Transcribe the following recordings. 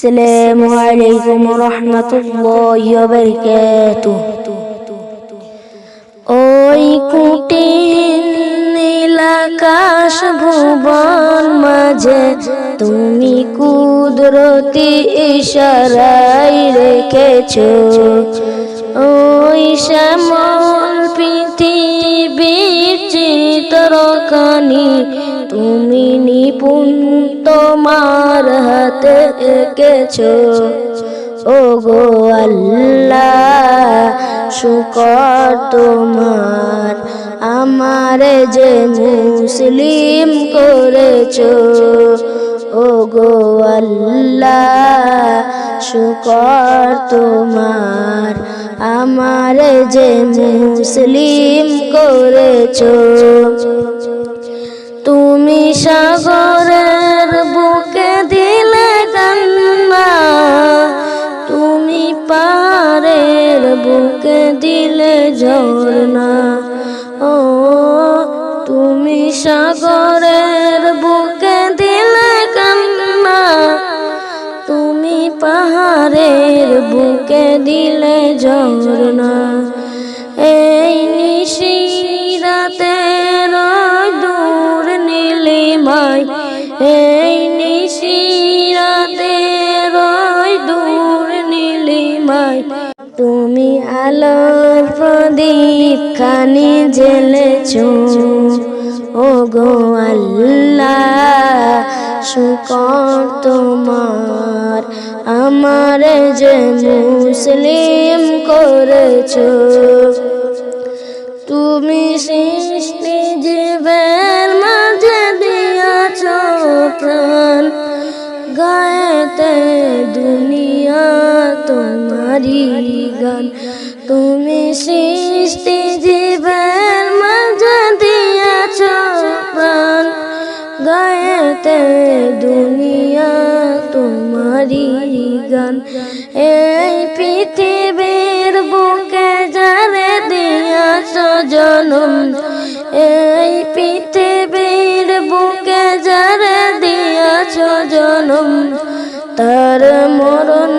আসসালামু আলাইকুম রহমতুল্লাহি ওয়া বারাকাতুহু। ওই কুটির নীল আকাশ ভুবন মাঝে তুমি কুদরতি ইশারায় রেখেছো। ওই শ্যামল পৃথিবীর চিত্রখানি তুমি নিপুণ তোমার হাতে এঁকেছো। ও গো আল্লাহ শুকর তোমার, আমারে যে মুসলিম করেছো। ও গো আল্লাহ শুকর তোমার, আমারে যে মুসলিম করেছো। তুমি সাগরের বুকে দিলে কান্না, তুমি পাহাড়ের বুকে দিলে ঝরনা। ও তুমি সাগরের বুকে দিলে কান্না, তুমি পাহাড়ের বুকে দিলে ঝরনা। এই নিশিরাতে দূর নীলিমায়, এই নিশিরাতে দূর নীলিমায় তুমি আলোর প্রদীপ খানি জ্বেলেছো। ও গো আল্লাহ শুকর তোমার, আমারে যে মুসলিম করেছো। তুমি সৃষ্টি জীবের মাঝে দিয়াছো প্রাণ, গায়েতে দুনিয়া তোমারি গান। তুমি সৃষ্টি জীবের মাঝে দিয়াছো প্রাণ, গায়েতে দুনিয়া তোমারি গান। এই পৃথিবীর বুকে যারে দিয়াছো জনম, এই পৃথিবীর বুকে যারে দিয়াছো জনম, তার মরণ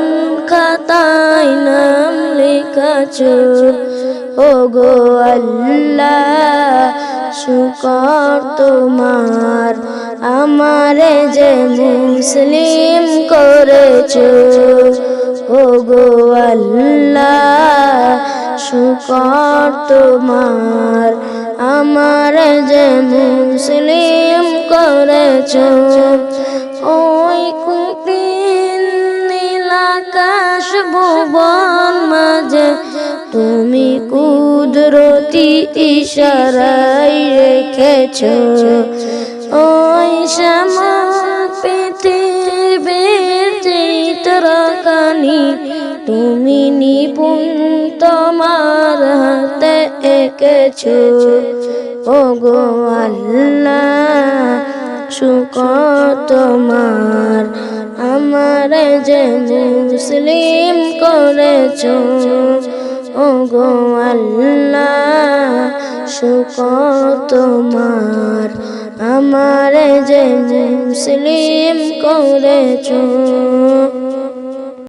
খাতায় নাম লিখাছো। ও গো আল্লাহ শুকর তোমার, আমারে যে মুসলিম করেছো। ও গো আল্লাহ শুকর তোমার, আমারে যে মুসলিম করেছো। ওই কুটির নীল আকাশ ভুবন মাঝে তুমি কুদরতি ইশারায় রেখেছো। ওই শ্যামল পৃথিবীর চিত্রখানি তুমি নিপুণ তোমার হাতে এঁকেছো। ও গো আল্লাহ শুকর তোমার, আমারে যে মুসলিম করেছো। ও গো আল্লাহ শুকর তোমার, আমারে যে মুসলিম করেছো।